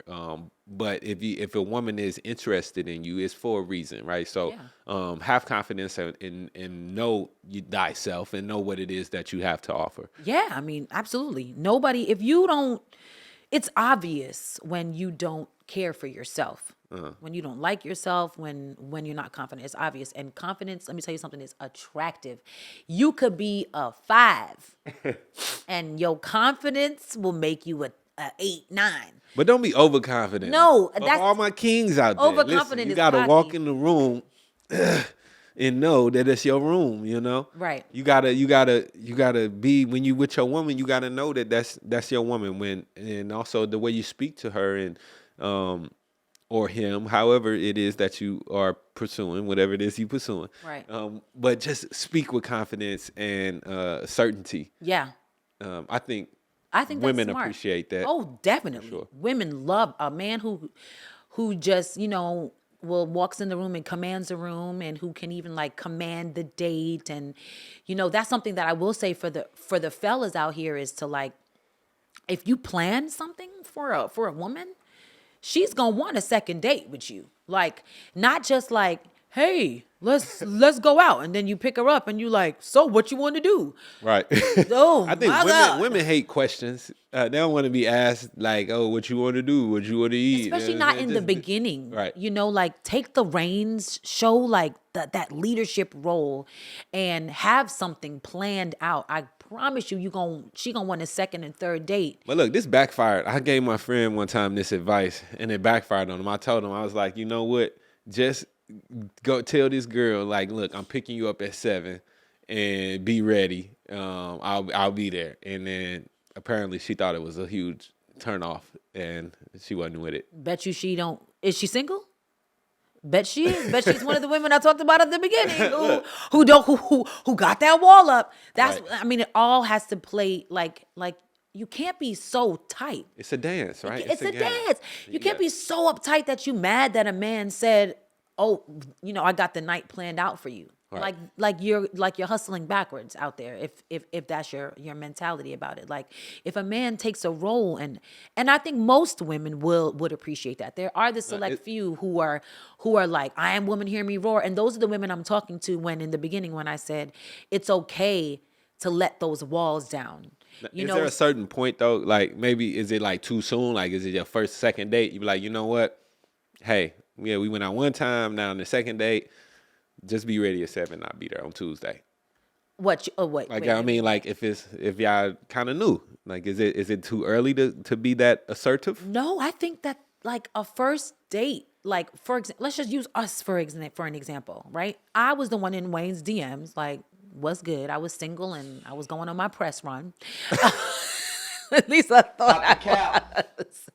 but if a woman is interested in you, it's for a reason, right? So have confidence and know thyself and know what it is that you have to offer. Yeah, I mean, absolutely. Nobody, if you don't, it's obvious when you don't care for yourself. When you don't like yourself, when you're not confident, it's obvious. And confidence, let me tell you something, is attractive. You could be a 5 and your confidence will make you a 8, 9. But don't be overconfident. No, For that's all my kings out there. overconfident. You Is gotta cocky. walk in the room and know that it's your room. Right. You gotta be, when you with your woman. You gotta know that that's your woman. And also the way you speak to her and or him, however it is that you are pursuing, whatever it is you pursuing. Right. But just speak with confidence and certainty. Yeah. I think that's women smart. appreciate that. Oh, definitely. sure. Women love a man who just, walks in the room and commands the room, and who can even like command the date. And that's something that I will say for the fellas out here is to, like, if you plan something for a woman, she's gonna want a second date with you. Like, not just like, hey, let's go out, and then you pick her up and you like, so what you want to do? Right. Oh, I think my God. women hate questions. They don't want to be asked like, "Oh, what you want to do? What you want to eat?" Especially not in the beginning. Right. Like, take the reins, show like that leadership role, and have something planned out. I promise you, she gonna want a second and third date. But look, this backfired. I gave my friend one time this advice, and it backfired on him. I told him, I was like, you know what? Just go tell this girl, like, look, I'm picking you up at 7, and be ready. I'll be there. And then apparently she thought it was a huge turnoff, and she wasn't with it. Bet you she don't. Is she single? Bet she is. Bet she's one of the women I talked about at the beginning who got that wall up. That's Right. I mean, it all has to play like you can't be so tight. It's a dance, right? It's a game. dance. You can't be so uptight that you mad that a man said, "Oh, I got the night planned out for you." Right. Like you're hustling backwards out there. If that's your mentality about it. Like, if a man takes a role, and I think most women would appreciate that. There are the select few who are like, I am woman, hear me roar, and those are the women I'm talking to. When in the beginning, when I said it's okay to let those walls down. Is there a certain point though? Like, maybe is it like too soon? Like, is it your first, second date? You be like, you know what? Hey, yeah, we went out one time. Now on the second date, just be ready at 7. I'll be there on Tuesday. What? Like, wait. I mean, like, if y'all kind of new, like, is it too early to be that assertive? No, I think that, like, a first date, like, for example, let's just use us for an example, right? I was the one in Wayne's DMs, like, what's good? I was single and I was going on my press run. At least I thought I was.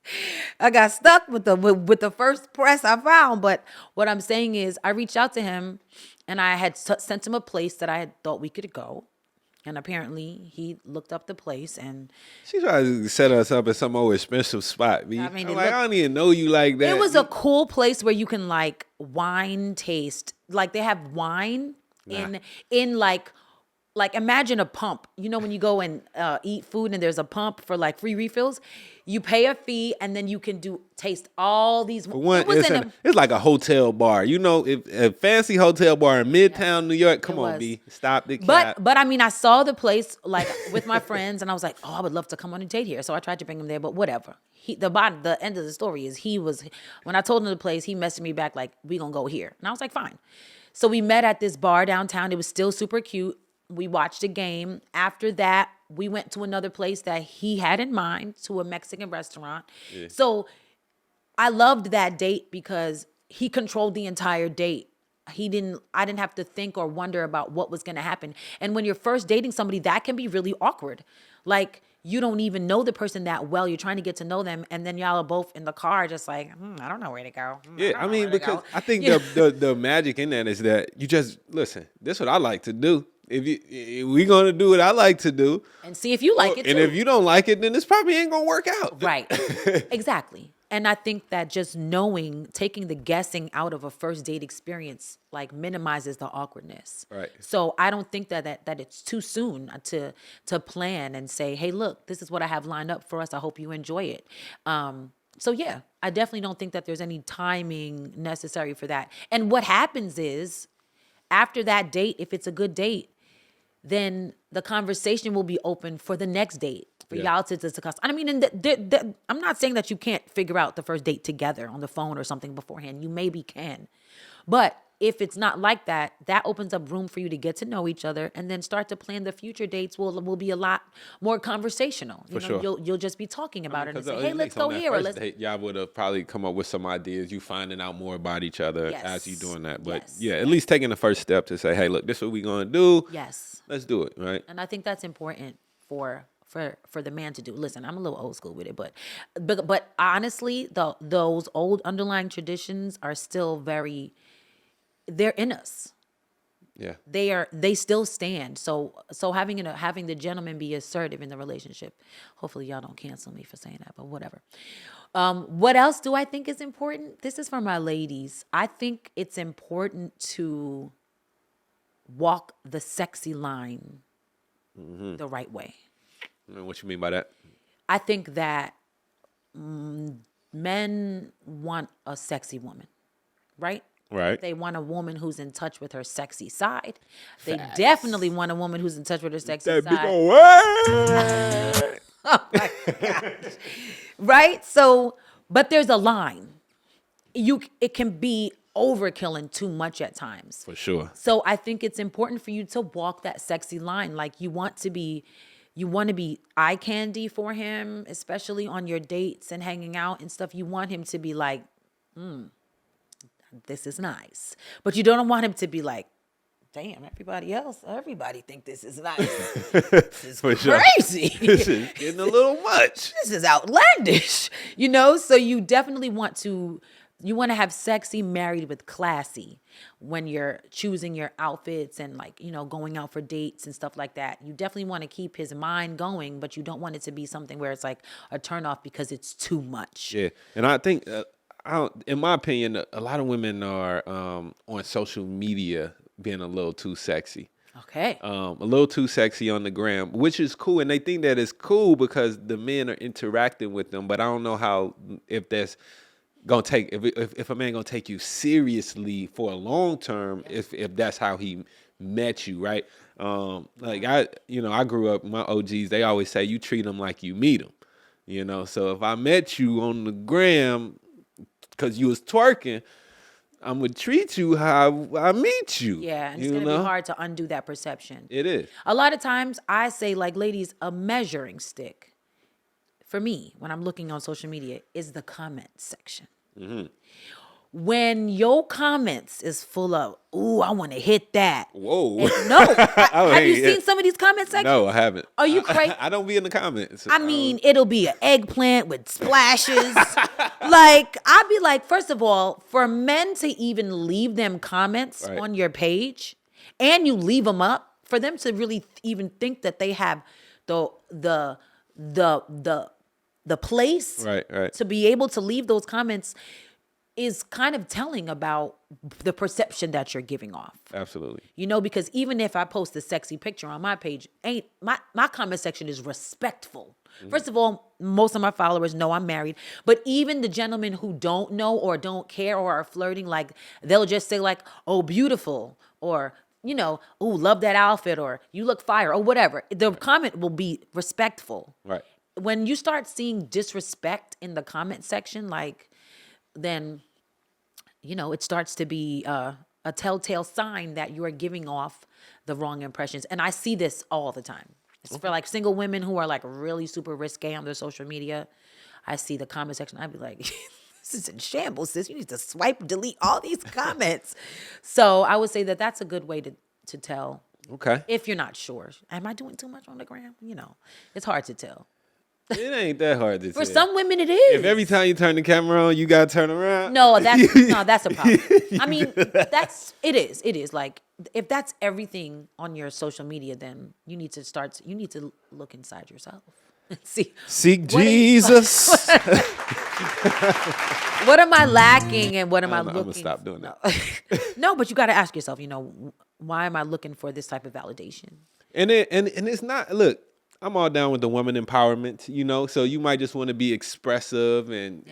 I got stuck with the first press I found. But what I'm saying is, I reached out to him, and I had sent him a place that I had thought we could go. And apparently he looked up the place, and She tried to set us up at some old expensive spot. B. I mean, I'm it like, looked- I don't even know you like that. it was a cool place where you can, like, wine taste. Like, they have wine in like imagine a pump. When you go and eat food and there's a pump for like free refills, you pay a fee and then you can taste all these. For one, It was it's like a hotel bar. If a fancy hotel bar in Midtown New York. Come on, was. B. Stop the cap. But I mean, I saw the place like with my friends, and I was like, oh, I would love to come on a date here. So I tried to bring him there, but whatever. The end of the story is when I told him the place, he messaged me back like, we gonna go here, and I was like, fine. So we met at this bar downtown. It was still super cute. We watched a game. After that, we went to another place that he had in mind, to a Mexican restaurant. Yeah. So I loved that date because he controlled the entire date. I didn't have to think or wonder about what was going to happen. And when you're first dating somebody, that can be really awkward. Like, you don't even know the person that well. You're trying to get to know them, and then y'all are both in the car, just like, I don't know where to go. Yeah, don't I know mean, where to because go. I think Yeah. the magic in that is that you just listen. This is what I like to do. If we gonna do what I like to do, And see if you like it too. and if you don't like it, then this probably ain't gonna work out. Right. Exactly. And I think that just knowing, taking the guessing out of a first date experience, like minimizes the awkwardness. Right. So I don't think that it's too soon to plan and say, hey, look, this is what I have lined up for us. I hope you enjoy it. So yeah, I definitely don't think that there's any timing necessary for that. And what happens is, after that date, if it's a good date, then the conversation will be open for the next date for y'all to discuss. I mean, and I'm not saying that you can't figure out the first date together on the phone or something beforehand. You maybe can. But if it's not like that, that opens up room for you to get to know each other and then start to plan the future dates will be a lot more conversational. You know, sure. you'll just be talking about it and Because say, hey, let's go here. Or let's y'all would have probably come up with some ideas. You finding out more about each other Yes. as you doing that. But Yes. yeah, at least taking the first step to say, hey, look, this is what we gonna do. Yes. Let's do it, right? And I think that's important for the man to do. Listen, I'm a little old school with it, but honestly, those old underlying traditions are still they're in us. Yeah. They still stand. So having the gentleman be assertive in the relationship. Hopefully y'all don't cancel me for saying that, but whatever. What else do I think is important? This is for my ladies. I think it's important to walk the sexy line the right way. What you mean by that? I think that men want a sexy woman, right? Right. They want a woman who's in touch with her sexy side. They definitely want a woman who's in touch with her sexy That big side. old word. Oh my gosh. Right? So, but there's a line. It can be overkill and too much at times. For sure. So I think it's important for you to walk that sexy line. Like you want to be eye candy for him, especially on your dates and hanging out and stuff. You want him to be like, this is nice. But you don't want him to be like, damn, everybody think this is nice. This is For sure. crazy. This is getting a little much. This is outlandish. So you definitely want to have sexy married with classy when you're choosing your outfits and going out for dates and stuff like that. You definitely want to keep his mind going, but you don't want it to be something where it's like a turnoff because it's too much. Yeah. And I think, in my opinion, a lot of women are on social media being a little too sexy. Okay. A little too sexy on the gram, which is cool. And they think that it's cool because the men are interacting with them. But I don't know if that's gonna take if a man gonna take you seriously for a long term if that's how he met you, right? I grew up, my OGs, they always say you treat them like you meet them, so if I met you on the gram because you was twerking, I'm gonna treat you how I meet you. Yeah, and it's gonna be hard to undo that perception. It is. A lot of times I say, ladies, a measuring stick for me when I'm looking on social media is the comment section. Mm-hmm. When your comments is full of, ooh, I want to hit that. Whoa. Have you seen some of these comment sections? No, I haven't. Are you crazy? I don't be in the comments. I mean, it'll be an eggplant with splashes. I'd be like, first of all, for men to even leave them comments on your page and you leave them up, for them to really even think that they have the place to be able to leave those comments is kind of telling about the perception that you're giving off. Absolutely. Because even if I post a sexy picture on my page, my comment section is respectful. Mm-hmm. First of all, most of my followers know I'm married, but even the gentlemen who don't know or don't care or are flirting, they'll just say oh, beautiful, or, ooh, love that outfit, or you look fire, or whatever. The comment will be respectful. Right. When you start seeing disrespect in the comment section, then, it starts to be a telltale sign that you are giving off the wrong impressions. And I see this all the time. It's for single women who are really super risque on their social media. I see the comment section. I'd be like, this is in shambles, sis. You need to swipe, delete all these comments. So I would say that that's a good way to tell. Okay. If you're not sure. Am I doing too much on the gram? It's hard to tell. It ain't that hard to For tell. some women, it is. If every time you turn the camera on, you gotta turn around. No, that's a problem. I mean, it is. Like, if that's everything on your social media, then you need to look inside yourself and see. Seek Jesus. What am I lacking and what am I looking? I'm gonna stop doing that. No, but you got to ask yourself, why am I looking for this type of validation? And it's not, look, I'm all down with the woman empowerment, so you might just want to be expressive and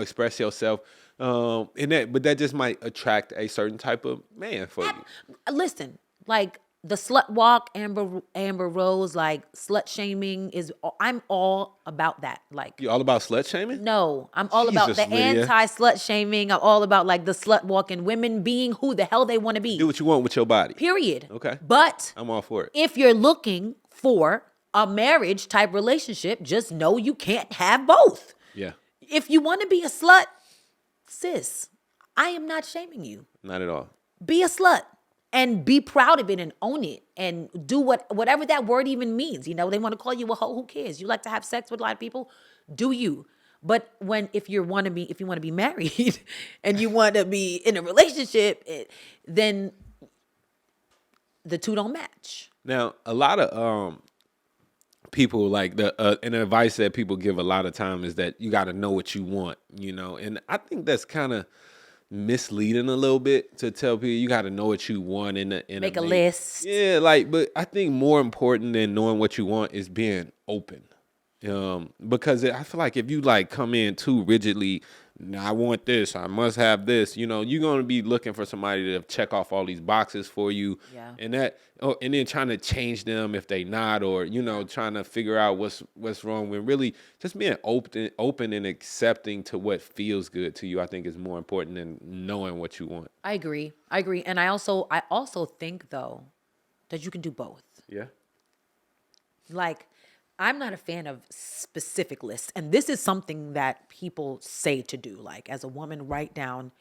express yourself. But that just might attract a certain type of man for you. Listen, like the slut walk, Amber Rose, like slut shaming I'm all about that. Like, You all about slut shaming? no, I'm all about Jesus, the Lydia. anti-slut shaming. I'm all about like the slut walking, women being who the hell they want to be. Do what you want with your body. Period. Okay. But I'm all for it. if you're looking for a marriage type relationship, just know you can't have both. Yeah, If you want to be a slut, sis, I am not shaming you. not at all. Be a slut and be proud of it and own it and do whatever that word even means. They want to call you a hoe. Who cares? You like to have sex with a lot of people, do you? But if you want to be married and you want to be in a relationship, then the two don't match. Now, a lot of people like and advice that people give a lot of time is that you got to know what you want, and I think that's kind of misleading a little bit to tell people you got to know what you want Make a list. Yeah, but I think more important than knowing what you want is being open. Because I feel like if you come in too rigidly, I want this, I must have this, you're going to be looking for somebody to check off all these boxes for you. Yeah. And then trying to change them if they not, or, trying to figure out what's wrong with really just being open and accepting to what feels good to you, I think is more important than knowing what you want. I agree. And I also think though that you can do both. Yeah. Like, I'm not a fan of specific lists. And this is something that people say to do. Like, as a woman, write down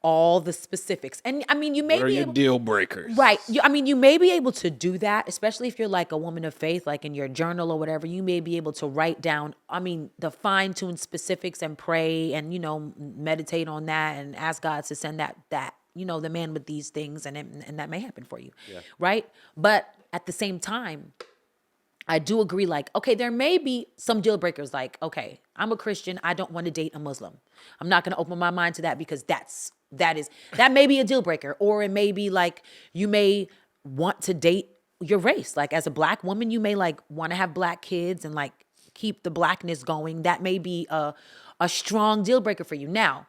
all the specifics. And I mean, you may What are be your able, deal breakers? right. You may be able to do that, especially if you're like a woman of faith, like in your journal or whatever. You may be able to write down, the fine-tuned specifics and pray and, meditate on that and ask God to send that the man with these things, and that may happen for you. Yeah. Right? But at the same time, I do agree, like, okay, there may be some deal breakers, like, okay, I'm a Christian, I don't want to date a Muslim. I'm not going to open my mind to that because that may be a deal breaker. Or it may be like, you may want to date your race. Like, as a black woman, you may want to have black kids and keep the blackness going. That may be a strong deal breaker for you. Now,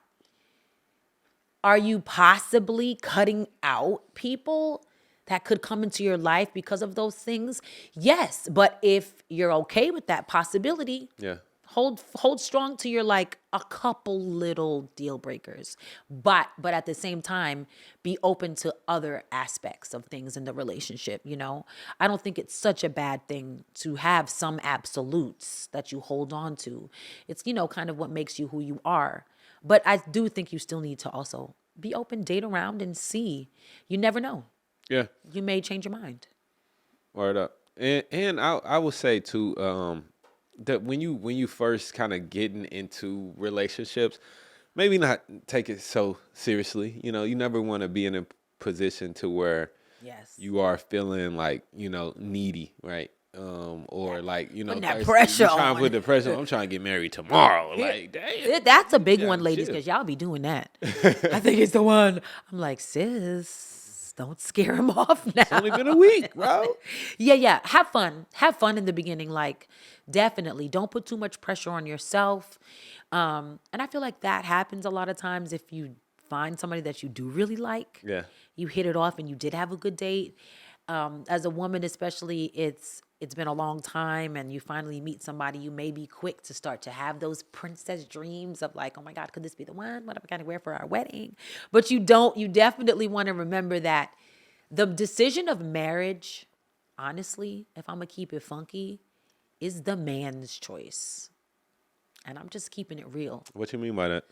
are you possibly cutting out people that could come into your life because of those things? Yes. But if you're okay with that possibility, Yeah. hold strong to your a couple little deal breakers. But at the same time, be open to other aspects of things in the relationship, I don't think it's such a bad thing to have some absolutes that you hold on to. It's, kind of what makes you who you are. But I do think you still need to also be open, date around, and see. You never know. Yeah. You may change your mind. Word up. And I will say too, that when you first kind of getting into relationships, maybe not take it so seriously. You never want to be in a position to where Yes. you are feeling needy, right? Or Putting that pressure you trying on. to put the pressure. I'm trying to get married tomorrow. Damn. That's a big Yeah, one, ladies, chill. because y'all be doing that. I think it's the one. I'm like, sis, don't scare him off now. It's only been a week, bro. Yeah. Have fun. Have fun in the beginning. Definitely. Don't put too much pressure on yourself. And I feel like that happens a lot of times if you find somebody that you do really like. Yeah. You hit it off and you did have a good date. As a woman, especially, it's been a long time and you finally meet somebody, you may be quick to start to have those princess dreams of oh my God, could this be the one? What am I going to wear for our wedding? But you definitely want to remember that the decision of marriage, honestly, if I'm going to keep it funky, is the man's choice. And I'm just keeping it real. What you mean by that?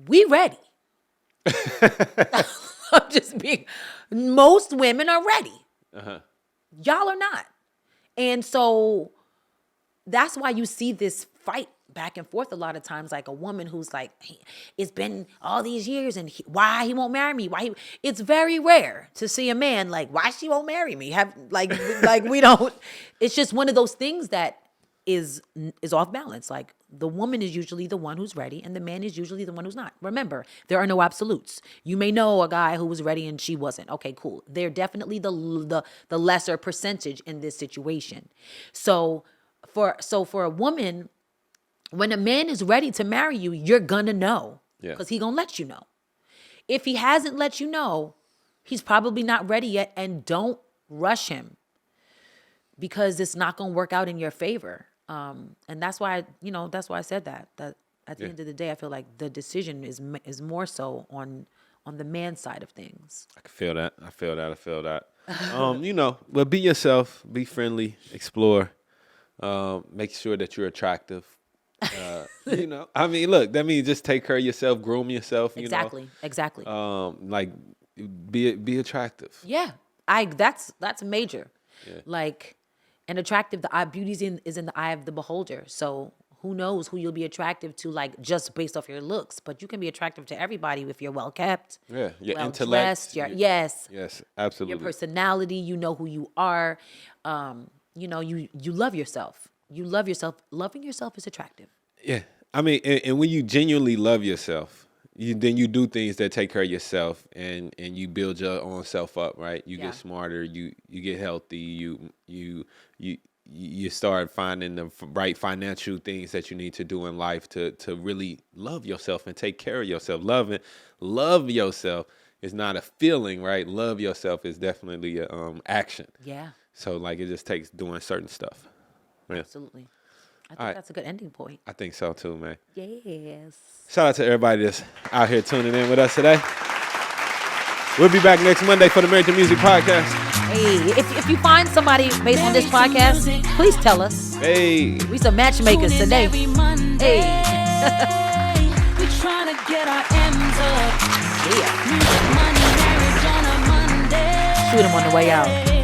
We ready. I'm just being, most women are ready. Uh-huh. Y'all are not. And so that's why you see this fight back and forth a lot of times, like a woman who's like, hey, it's been all these years and why he won't marry me? It's very rare to see a man like, why she won't marry me? Like we don't, it's just one of those things that is off balance. Like the woman is usually the one who's ready and the man is usually the one who's not. Remember, there are no absolutes. You may know a guy who was ready and she wasn't. Okay, cool. They're definitely the lesser percentage in this situation. So for a woman, when a man is ready to marry you, you're gonna know because he gonna let you know. If he hasn't let you know, he's probably not ready yet, and don't rush him because it's not gonna work out in your favor. And that's why I said that at the end of the day, I feel like the decision is more so on the man's side of things. I can feel that. I feel that. But be yourself, be friendly, explore, make sure that you're attractive. I mean, look, that means just take care of yourself, groom yourself. Exactly. Like be attractive. Yeah, that's major. Yeah. Like, and attractive, the eye beauty is in the eye of the beholder. So who knows who you'll be attractive to, like just based off your looks, but you can be attractive to everybody if you're well kept. Yeah, your well intellect. Dressed, yes, absolutely. Your personality, you know who you are. You love yourself. You love yourself. Loving yourself is attractive. Yeah, I mean, and when you genuinely love yourself, then you do things that take care of yourself, and you build your own self up, right? You get smarter, you get healthy, you start finding the right financial things that you need to do in life to really love yourself and take care of yourself. Love yourself is not a feeling, right? Love yourself is definitely a action. Yeah. So like it just takes doing certain stuff. Yeah. Absolutely. I think that's a good ending point. I think so too, man. Yes. Shout out to everybody that's out here tuning in with us today. We'll be back next Monday for the American Music Podcast. Hey, if you find somebody based on this podcast, please tell us. Hey. We some matchmakers today. Hey. We trying to get our M's up. Yeah. Money marriage on a Monday. Shoot him on the way out.